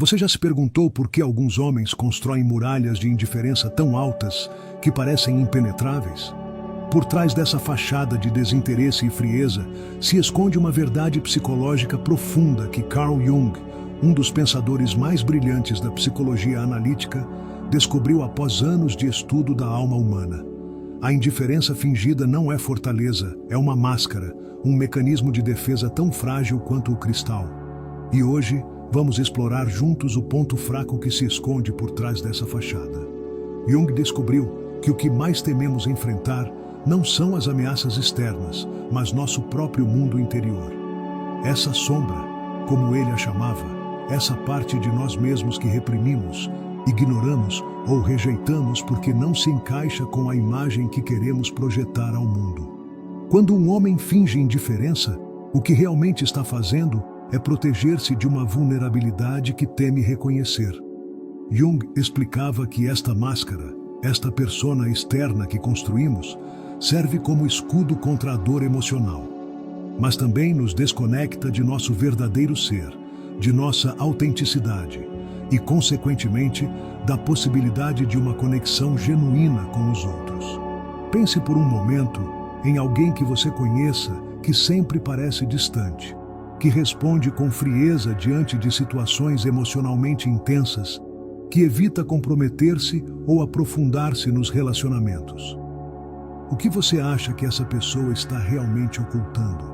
Você já se perguntou por que alguns homens constroem muralhas de indiferença tão altas que parecem impenetráveis? Por trás dessa fachada de desinteresse e frieza se esconde uma verdade psicológica profunda que Carl Jung, um dos pensadores mais brilhantes da psicologia analítica, descobriu após anos de estudo da alma humana. A indiferença fingida não é fortaleza, é uma máscara, um mecanismo de defesa tão frágil quanto o cristal. E hoje, vamos explorar juntos o ponto fraco que se esconde por trás dessa fachada. Jung descobriu que o que mais tememos enfrentar não são as ameaças externas, mas nosso próprio mundo interior. Essa sombra, como ele a chamava, essa parte de nós mesmos que reprimimos, ignoramos ou rejeitamos porque não se encaixa com a imagem que queremos projetar ao mundo. Quando um homem finge indiferença, o que realmente está fazendo é proteger-se de uma vulnerabilidade que teme reconhecer. Jung explicava que esta máscara, esta persona externa que construímos, serve como escudo contra a dor emocional, mas também nos desconecta de nosso verdadeiro ser, de nossa autenticidade e, consequentemente, da possibilidade de uma conexão genuína com os outros. Pense por um momento em alguém que você conheça que sempre parece distante, que responde com frieza diante de situações emocionalmente intensas, que evita comprometer-se ou aprofundar-se nos relacionamentos. O que você acha que essa pessoa está realmente ocultando?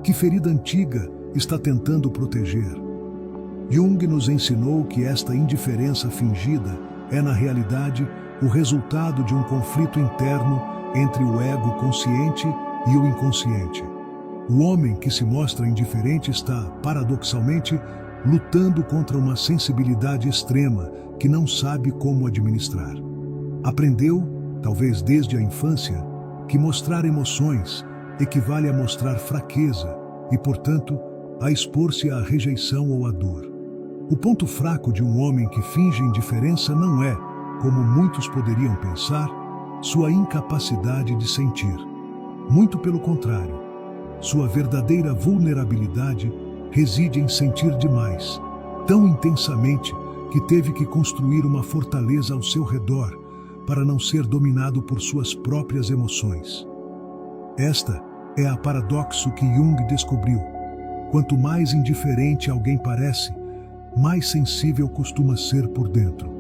Que ferida antiga está tentando proteger? Jung nos ensinou que esta indiferença fingida é, na realidade, o resultado de um conflito interno entre o ego consciente e o inconsciente. O homem que se mostra indiferente está, paradoxalmente, lutando contra uma sensibilidade extrema que não sabe como administrar. Aprendeu, talvez desde a infância, que mostrar emoções equivale a mostrar fraqueza e, portanto, a expor-se à rejeição ou à dor. O ponto fraco de um homem que finge indiferença não é, como muitos poderiam pensar, sua incapacidade de sentir. Muito pelo contrário, sua verdadeira vulnerabilidade reside em sentir demais, tão intensamente que teve que construir uma fortaleza ao seu redor para não ser dominado por suas próprias emoções. Esta é a paradoxo que Jung descobriu. Quanto mais indiferente alguém parece, mais sensível costuma ser por dentro.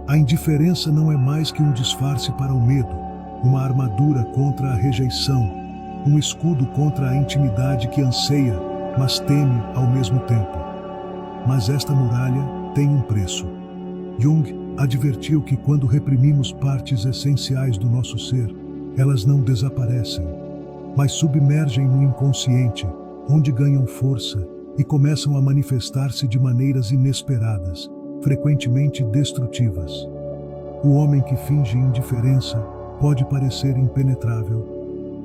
A indiferença não é mais que um disfarce para o medo, uma armadura contra a rejeição, um escudo contra a intimidade que anseia, mas teme ao mesmo tempo. Mas esta muralha tem um preço. Jung advertiu que quando reprimimos partes essenciais do nosso ser, elas não desaparecem, mas submergem no inconsciente, onde ganham força e começam a manifestar-se de maneiras inesperadas, frequentemente destrutivas. O homem que finge indiferença pode parecer impenetrável,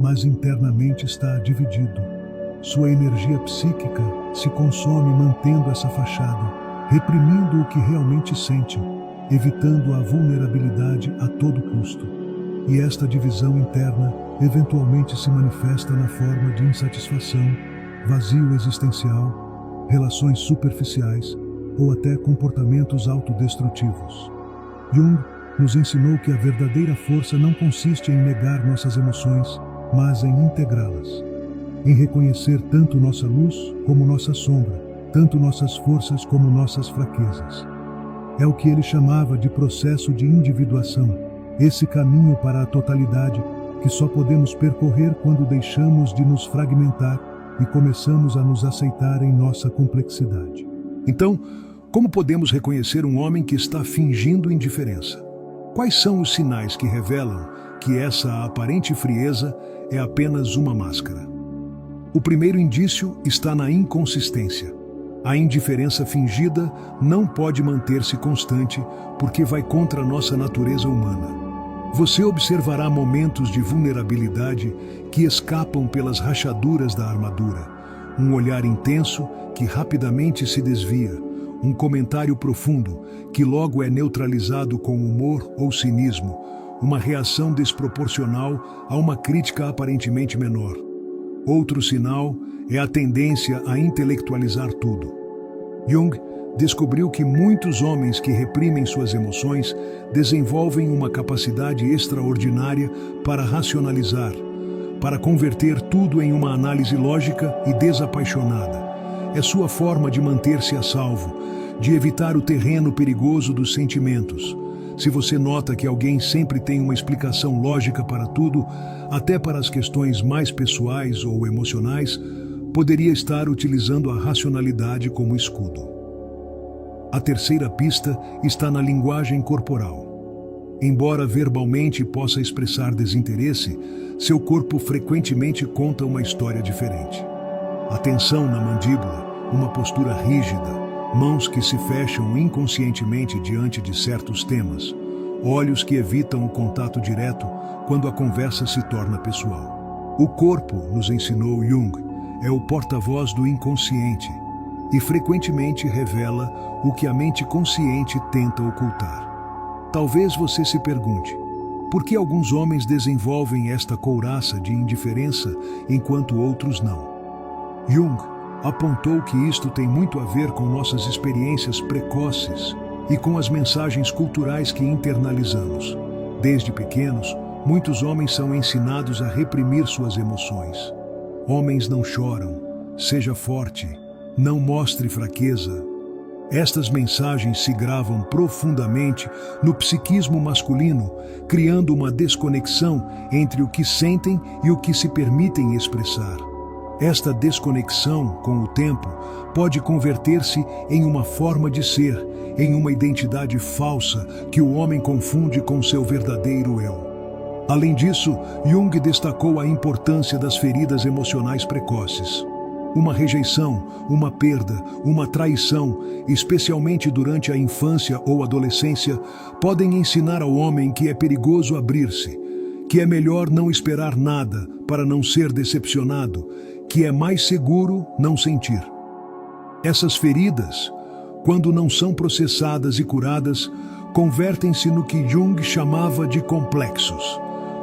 mas internamente está dividido. Sua energia psíquica se consome mantendo essa fachada, reprimindo o que realmente sente, evitando a vulnerabilidade a todo custo. E esta divisão interna eventualmente se manifesta na forma de insatisfação, vazio existencial, relações superficiais ou até comportamentos autodestrutivos. Jung nos ensinou que a verdadeira força não consiste em negar nossas emoções, mas em integrá-las, em reconhecer tanto nossa luz como nossa sombra, tanto nossas forças como nossas fraquezas. É o que ele chamava de processo de individuação, esse caminho para a totalidade que só podemos percorrer quando deixamos de nos fragmentar e começamos a nos aceitar em nossa complexidade. Então, como podemos reconhecer um homem que está fingindo indiferença? Quais são os sinais que revelam que essa aparente frieza é apenas uma máscara? O primeiro indício está na inconsistência. A indiferença fingida não pode manter-se constante porque vai contra a nossa natureza humana. Você observará momentos de vulnerabilidade que escapam pelas rachaduras da armadura, um olhar intenso que rapidamente se desvia, um comentário profundo que logo é neutralizado com humor ou cinismo, uma reação desproporcional a uma crítica aparentemente menor. Outro sinal é a tendência a intelectualizar tudo. Jung descobriu que muitos homens que reprimem suas emoções desenvolvem uma capacidade extraordinária para racionalizar, para converter tudo em uma análise lógica e desapaixonada. É sua forma de manter-se a salvo, de evitar o terreno perigoso dos sentimentos. Se você nota que alguém sempre tem uma explicação lógica para tudo, até para as questões mais pessoais ou emocionais, poderia estar utilizando a racionalidade como escudo. A terceira pista está na linguagem corporal. Embora verbalmente possa expressar desinteresse, seu corpo frequentemente conta uma história diferente. A tensão na mandíbula, uma postura rígida, mãos que se fecham inconscientemente diante de certos temas, olhos que evitam o contato direto quando a conversa se torna pessoal. O corpo, nos ensinou Jung, é o porta-voz do inconsciente e frequentemente revela o que a mente consciente tenta ocultar. Talvez você se pergunte, por que alguns homens desenvolvem esta couraça de indiferença enquanto outros não? Jung apontou que isto tem muito a ver com nossas experiências precoces e com as mensagens culturais que internalizamos. Desde pequenos, muitos homens são ensinados a reprimir suas emoções. Homens não choram, seja forte, não mostre fraqueza. Estas mensagens se gravam profundamente no psiquismo masculino, criando uma desconexão entre o que sentem e o que se permitem expressar. Esta desconexão, com o tempo, pode converter-se em uma forma de ser, em uma identidade falsa que o homem confunde com seu verdadeiro eu. Além disso, Jung destacou a importância das feridas emocionais precoces. Uma rejeição, uma perda, uma traição, especialmente durante a infância ou adolescência, podem ensinar ao homem que é perigoso abrir-se, que é melhor não esperar nada para não ser decepcionado, que é mais seguro não sentir. Essas feridas, quando não são processadas e curadas, convertem-se no que Jung chamava de complexos,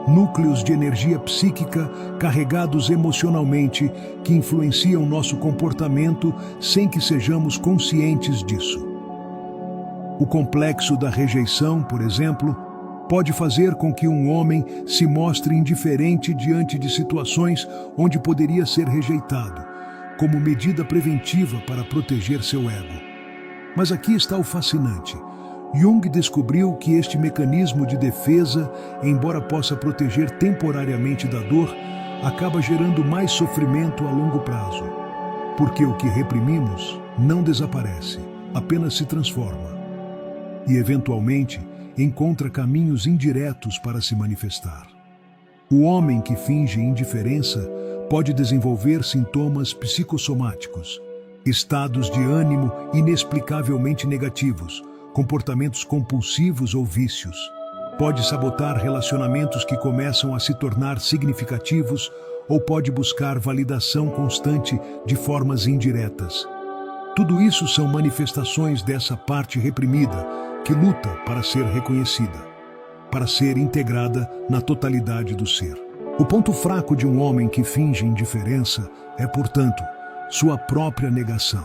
núcleos de energia psíquica carregados emocionalmente que influenciam nosso comportamento sem que sejamos conscientes disso. O complexo da rejeição, por exemplo, pode fazer com que um homem se mostre indiferente diante de situações onde poderia ser rejeitado, como medida preventiva para proteger seu ego. Mas aqui está o fascinante. Jung descobriu que este mecanismo de defesa, embora possa proteger temporariamente da dor, acaba gerando mais sofrimento a longo prazo. Porque o que reprimimos não desaparece, apenas se transforma. E, eventualmente, encontra caminhos indiretos para se manifestar. O homem que finge indiferença pode desenvolver sintomas psicossomáticos, estados de ânimo inexplicavelmente negativos, comportamentos compulsivos ou vícios. Pode sabotar relacionamentos que começam a se tornar significativos ou pode buscar validação constante de formas indiretas. Tudo isso são manifestações dessa parte reprimida que luta para ser reconhecida, para ser integrada na totalidade do ser. O ponto fraco de um homem que finge indiferença é, portanto, sua própria negação.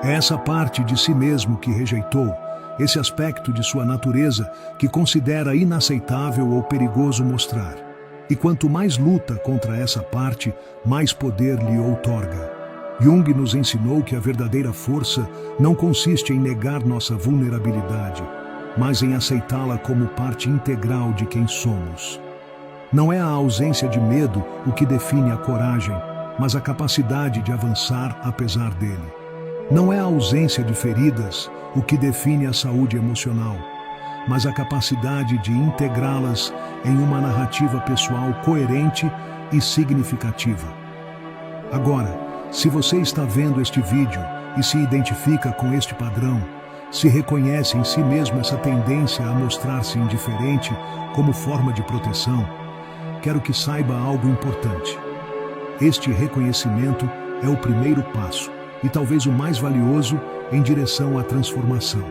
É essa parte de si mesmo que rejeitou, esse aspecto de sua natureza que considera inaceitável ou perigoso mostrar. E quanto mais luta contra essa parte, mais poder lhe outorga. Jung nos ensinou que a verdadeira força não consiste em negar nossa vulnerabilidade, mas em aceitá-la como parte integral de quem somos. Não é a ausência de medo o que define a coragem, mas a capacidade de avançar apesar dele. Não é a ausência de feridas o que define a saúde emocional, mas a capacidade de integrá-las em uma narrativa pessoal coerente e significativa. Agora, se você está vendo este vídeo e se identifica com este padrão, se reconhece em si mesmo essa tendência a mostrar-se indiferente como forma de proteção, quero que saiba algo importante. Este reconhecimento é o primeiro passo, e talvez o mais valioso, em direção à transformação.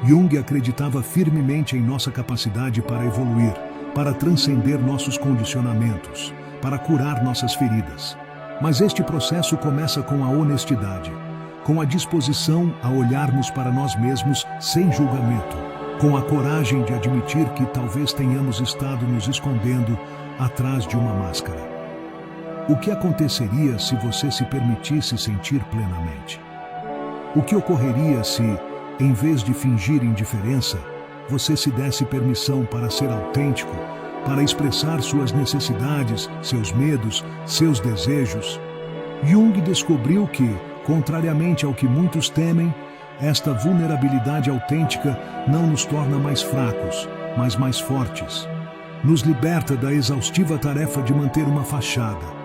Jung acreditava firmemente em nossa capacidade para evoluir, para transcender nossos condicionamentos, para curar nossas feridas. Mas este processo começa com a honestidade, com a disposição a olharmos para nós mesmos sem julgamento, com a coragem de admitir que talvez tenhamos estado nos escondendo atrás de uma máscara. O que aconteceria se você se permitisse sentir plenamente? O que ocorreria se, em vez de fingir indiferença, você se desse permissão para ser autêntico, para expressar suas necessidades, seus medos, seus desejos? Jung descobriu que, contrariamente ao que muitos temem, esta vulnerabilidade autêntica não nos torna mais fracos, mas mais fortes. Nos liberta da exaustiva tarefa de manter uma fachada.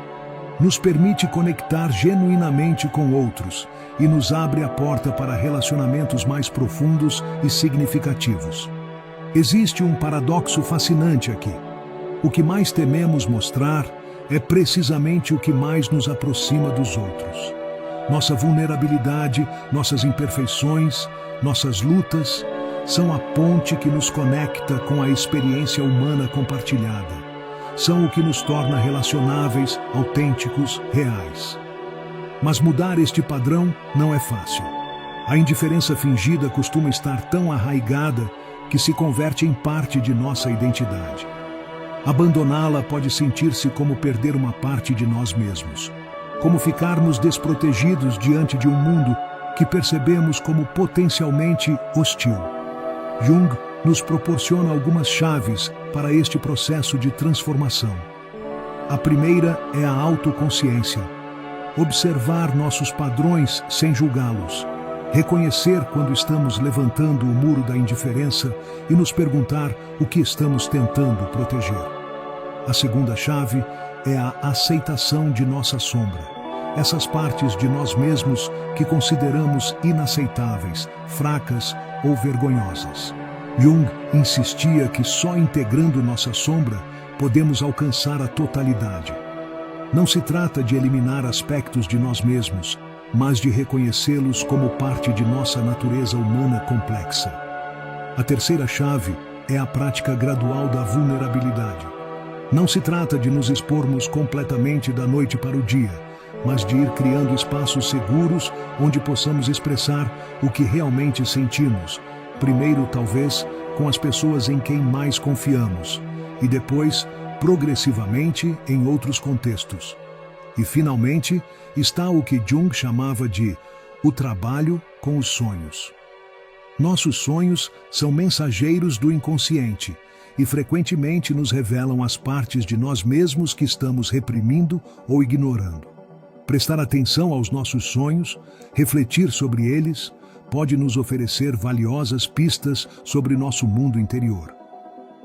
Nos permite conectar genuinamente com outros e nos abre a porta para relacionamentos mais profundos e significativos. Existe um paradoxo fascinante aqui. O que mais tememos mostrar é precisamente o que mais nos aproxima dos outros. Nossa vulnerabilidade, nossas imperfeições, nossas lutas, são a ponte que nos conecta com a experiência humana compartilhada. São o que nos torna relacionáveis, autênticos, reais. Mas mudar este padrão não é fácil. A indiferença fingida costuma estar tão arraigada que se converte em parte de nossa identidade. Abandoná-la pode sentir-se como perder uma parte de nós mesmos, como ficarmos desprotegidos diante de um mundo que percebemos como potencialmente hostil. Jung nos proporciona algumas chaves para este processo de transformação. A primeira é a autoconsciência. Observar nossos padrões sem julgá-los. Reconhecer quando estamos levantando o muro da indiferença e nos perguntar o que estamos tentando proteger. A segunda chave é a aceitação de nossa sombra. Essas partes de nós mesmos que consideramos inaceitáveis, fracas ou vergonhosas. Jung insistia que só integrando nossa sombra podemos alcançar a totalidade. Não se trata de eliminar aspectos de nós mesmos, mas de reconhecê-los como parte de nossa natureza humana complexa. A terceira chave é a prática gradual da vulnerabilidade. Não se trata de nos expormos completamente da noite para o dia, mas de ir criando espaços seguros onde possamos expressar o que realmente sentimos, primeiro, talvez, com as pessoas em quem mais confiamos, e depois, progressivamente, em outros contextos. E, finalmente, está o que Jung chamava de o trabalho com os sonhos. Nossos sonhos são mensageiros do inconsciente e frequentemente nos revelam as partes de nós mesmos que estamos reprimindo ou ignorando. Prestar atenção aos nossos sonhos, refletir sobre eles, pode nos oferecer valiosas pistas sobre nosso mundo interior.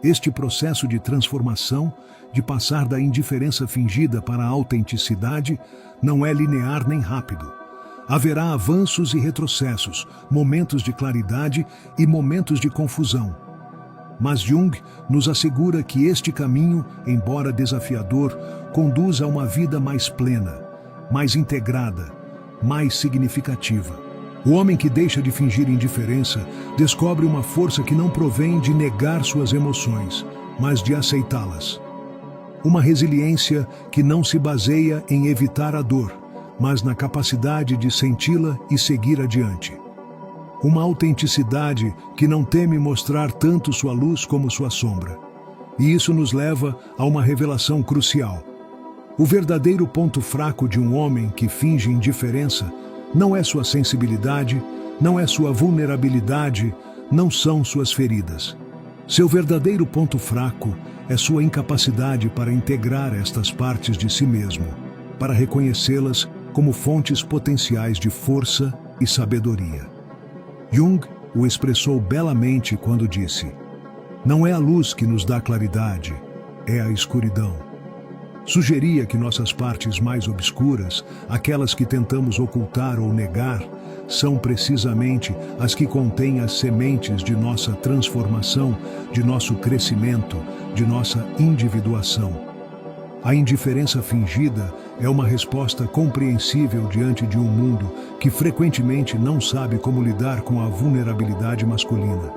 Este processo de transformação, de passar da indiferença fingida para a autenticidade, não é linear nem rápido. Haverá avanços e retrocessos, momentos de claridade e momentos de confusão. Mas Jung nos assegura que este caminho, embora desafiador, conduz a uma vida mais plena, mais integrada, mais significativa. O homem que deixa de fingir indiferença descobre uma força que não provém de negar suas emoções, mas de aceitá-las. Uma resiliência que não se baseia em evitar a dor, mas na capacidade de senti-la e seguir adiante. Uma autenticidade que não teme mostrar tanto sua luz como sua sombra. E isso nos leva a uma revelação crucial. O verdadeiro ponto fraco de um homem que finge indiferença não é sua sensibilidade, não é sua vulnerabilidade, não são suas feridas. Seu verdadeiro ponto fraco é sua incapacidade para integrar estas partes de si mesmo, para reconhecê-las como fontes potenciais de força e sabedoria. Jung o expressou belamente quando disse: "Não é a luz que nos dá claridade, é a escuridão." Sugeria que nossas partes mais obscuras, aquelas que tentamos ocultar ou negar, são precisamente as que contêm as sementes de nossa transformação, de nosso crescimento, de nossa individuação. A indiferença fingida é uma resposta compreensível diante de um mundo que frequentemente não sabe como lidar com a vulnerabilidade masculina.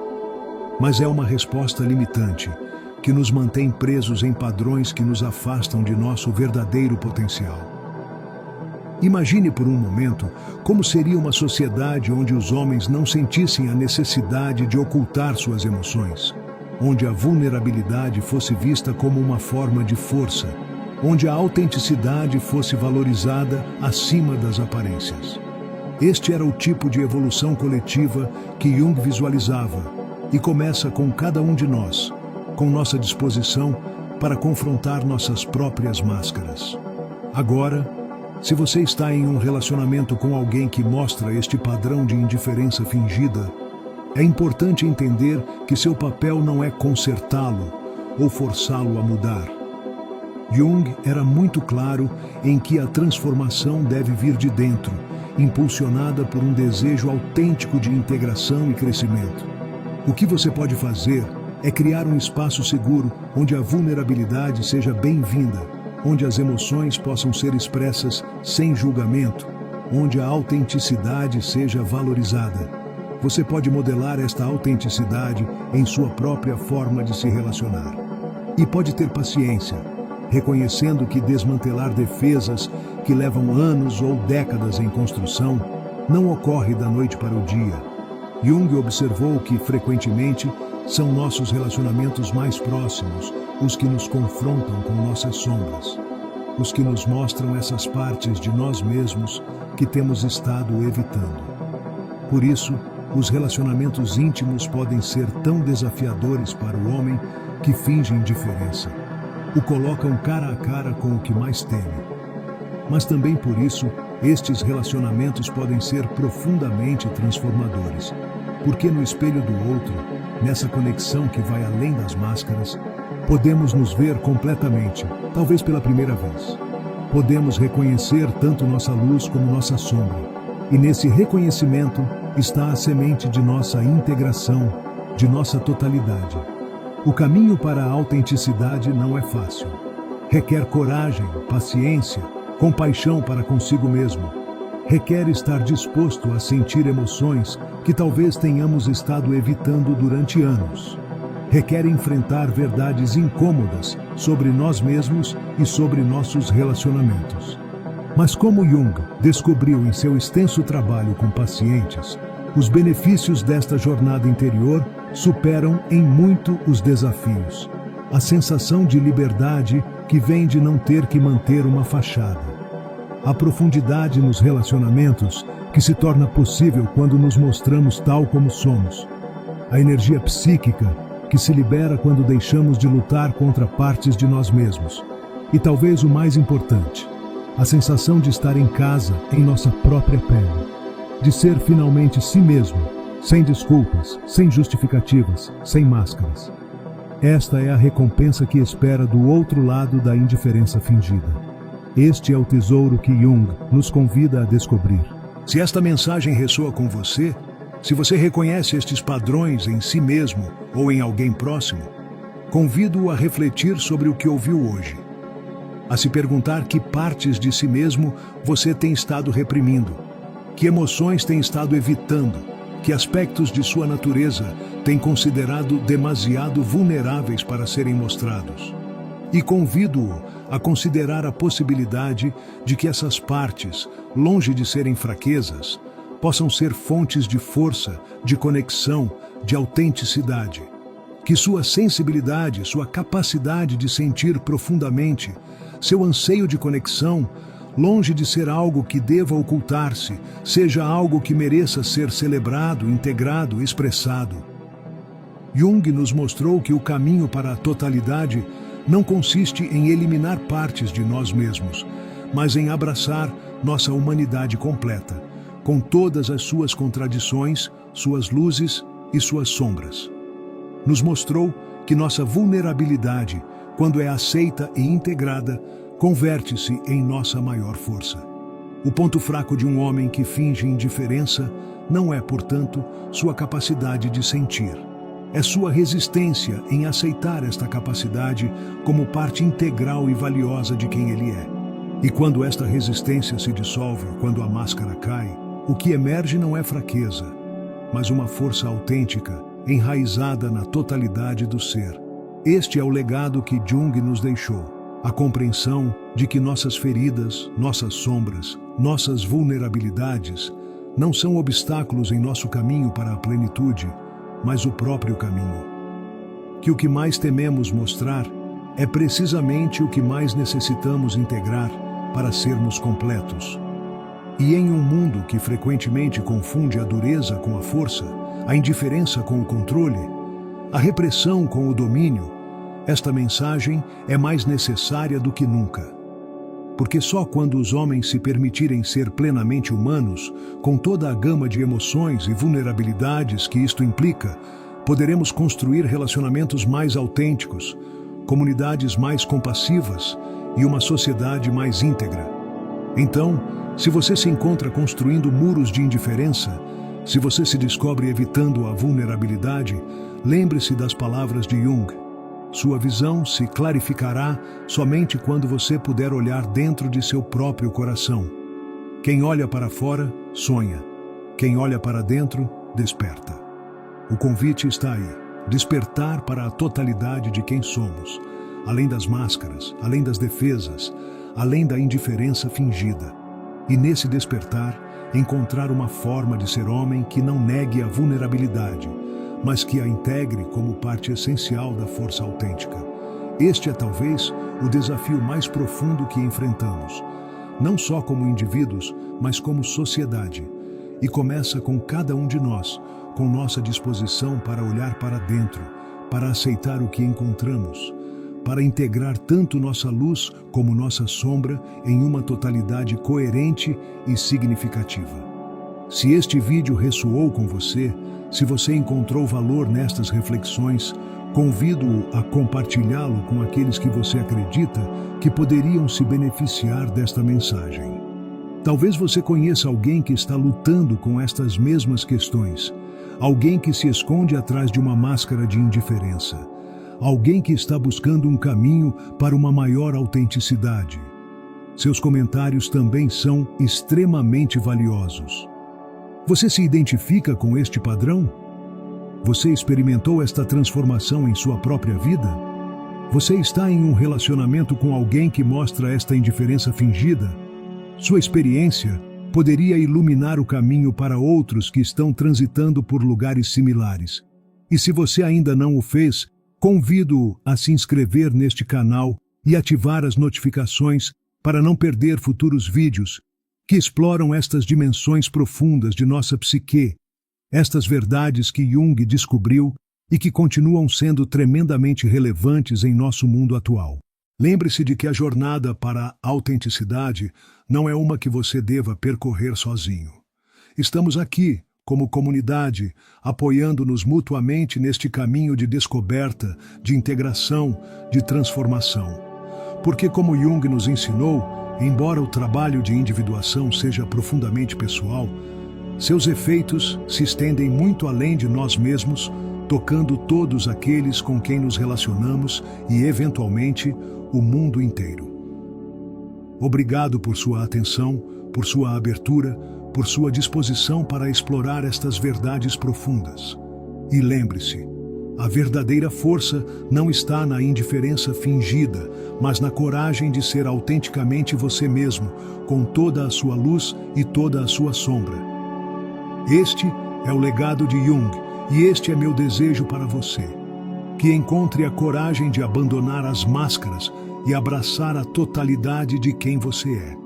Mas é uma resposta limitante, que nos mantém presos em padrões que nos afastam de nosso verdadeiro potencial. Imagine por um momento como seria uma sociedade onde os homens não sentissem a necessidade de ocultar suas emoções, onde a vulnerabilidade fosse vista como uma forma de força, onde a autenticidade fosse valorizada acima das aparências. Este era o tipo de evolução coletiva que Jung visualizava e começa com cada um de nós, com nossa disposição para confrontar nossas próprias máscaras. Agora, se você está em um relacionamento com alguém que mostra este padrão de indiferença fingida, é importante entender que seu papel não é consertá-lo ou forçá-lo a mudar. Jung era muito claro em que a transformação deve vir de dentro, impulsionada por um desejo autêntico de integração e crescimento. O que você pode fazer é criar um espaço seguro onde a vulnerabilidade seja bem-vinda, onde as emoções possam ser expressas sem julgamento, onde a autenticidade seja valorizada. Você pode modelar esta autenticidade em sua própria forma de se relacionar. E pode ter paciência, reconhecendo que desmantelar defesas que levam anos ou décadas em construção não ocorre da noite para o dia. Jung observou que, frequentemente, são nossos relacionamentos mais próximos os que nos confrontam com nossas sombras, os que nos mostram essas partes de nós mesmos que temos estado evitando. Por isso, os relacionamentos íntimos podem ser tão desafiadores para o homem que finge indiferença. O colocam cara a cara com o que mais teme. Mas também por isso, estes relacionamentos podem ser profundamente transformadores, porque no espelho do outro, nessa conexão que vai além das máscaras, podemos nos ver completamente, talvez pela primeira vez. Podemos reconhecer tanto nossa luz como nossa sombra, e nesse reconhecimento está a semente de nossa integração, de nossa totalidade. O caminho para a autenticidade não é fácil. Requer coragem, paciência, compaixão para consigo mesmo. Requer estar disposto a sentir emoções que talvez tenhamos estado evitando durante anos. Requer enfrentar verdades incômodas sobre nós mesmos e sobre nossos relacionamentos. Mas como Jung descobriu em seu extenso trabalho com pacientes, os benefícios desta jornada interior superam em muito os desafios. A sensação de liberdade que vem de não ter que manter uma fachada. A profundidade nos relacionamentos que se torna possível quando nos mostramos tal como somos. A energia psíquica que se libera quando deixamos de lutar contra partes de nós mesmos. E talvez o mais importante, a sensação de estar em casa, em nossa própria pele. De ser finalmente si mesmo, sem desculpas, sem justificativas, sem máscaras. Esta é a recompensa que espera do outro lado da indiferença fingida. Este é o tesouro que Jung nos convida a descobrir. Se esta mensagem ressoa com você, se você reconhece estes padrões em si mesmo ou em alguém próximo, convido-o a refletir sobre o que ouviu hoje. A se perguntar que partes de si mesmo você tem estado reprimindo, que emoções tem estado evitando, que aspectos de sua natureza tem considerado demasiado vulneráveis para serem mostrados. E convido-o a considerar a possibilidade de que essas partes, longe de serem fraquezas, possam ser fontes de força, de conexão, de autenticidade. Que sua sensibilidade, sua capacidade de sentir profundamente, seu anseio de conexão, longe de ser algo que deva ocultar-se, seja algo que mereça ser celebrado, integrado, expressado. Jung nos mostrou que o caminho para a totalidade não consiste em eliminar partes de nós mesmos, mas em abraçar nossa humanidade completa, com todas as suas contradições, suas luzes e suas sombras. Nos mostrou que nossa vulnerabilidade, quando é aceita e integrada, converte-se em nossa maior força. O ponto fraco de um homem que finge indiferença não é, portanto, sua capacidade de sentir. É sua resistência em aceitar esta capacidade como parte integral e valiosa de quem ele é. E quando esta resistência se dissolve, quando a máscara cai, o que emerge não é fraqueza, mas uma força autêntica, enraizada na totalidade do ser. Este é o legado que Jung nos deixou. A compreensão de que nossas feridas, nossas sombras, nossas vulnerabilidades não são obstáculos em nosso caminho para a plenitude, mas o próprio caminho. Que o que mais tememos mostrar é precisamente o que mais necessitamos integrar para sermos completos. E em um mundo que frequentemente confunde a dureza com a força, a indiferença com o controle, a repressão com o domínio, esta mensagem é mais necessária do que nunca. Porque só quando os homens se permitirem ser plenamente humanos, com toda a gama de emoções e vulnerabilidades que isto implica, poderemos construir relacionamentos mais autênticos, comunidades mais compassivas e uma sociedade mais íntegra. Então, se você se encontra construindo muros de indiferença, se você se descobre evitando a vulnerabilidade, lembre-se das palavras de Jung. Sua visão se clarificará somente quando você puder olhar dentro de seu próprio coração. Quem olha para fora, sonha. Quem olha para dentro, desperta. O convite está aí. Despertar para a totalidade de quem somos, além das máscaras, além das defesas, além da indiferença fingida. E nesse despertar, encontrar uma forma de ser homem que não negue a vulnerabilidade, mas que a integre como parte essencial da força autêntica. Este é talvez o desafio mais profundo que enfrentamos, não só como indivíduos, mas como sociedade. E começa com cada um de nós, com nossa disposição para olhar para dentro, para aceitar o que encontramos, para integrar tanto nossa luz como nossa sombra em uma totalidade coerente e significativa. Se este vídeo ressoou com você, se você encontrou valor nestas reflexões, convido-o a compartilhá-lo com aqueles que você acredita que poderiam se beneficiar desta mensagem. Talvez você conheça alguém que está lutando com estas mesmas questões, alguém que se esconde atrás de uma máscara de indiferença, alguém que está buscando um caminho para uma maior autenticidade. Seus comentários também são extremamente valiosos. Você se identifica com este padrão? Você experimentou esta transformação em sua própria vida? Você está em um relacionamento com alguém que mostra esta indiferença fingida? Sua experiência poderia iluminar o caminho para outros que estão transitando por lugares similares. E se você ainda não o fez, convido-o a se inscrever neste canal e ativar as notificações para não perder futuros vídeos que exploram estas dimensões profundas de nossa psique, estas verdades que Jung descobriu e que continuam sendo tremendamente relevantes em nosso mundo atual. Lembre-se de que a jornada para a autenticidade não é uma que você deva percorrer sozinho. Estamos aqui, como comunidade, apoiando-nos mutuamente neste caminho de descoberta, de integração, de transformação. Porque, como Jung nos ensinou, embora o trabalho de individuação seja profundamente pessoal, seus efeitos se estendem muito além de nós mesmos, tocando todos aqueles com quem nos relacionamos e, eventualmente, o mundo inteiro. Obrigado por sua atenção, por sua abertura, por sua disposição para explorar estas verdades profundas. E lembre-se, a verdadeira força não está na indiferença fingida, mas na coragem de ser autenticamente você mesmo, com toda a sua luz e toda a sua sombra. Este é o legado de Jung, e este é meu desejo para você. Que encontre a coragem de abandonar as máscaras e abraçar a totalidade de quem você é.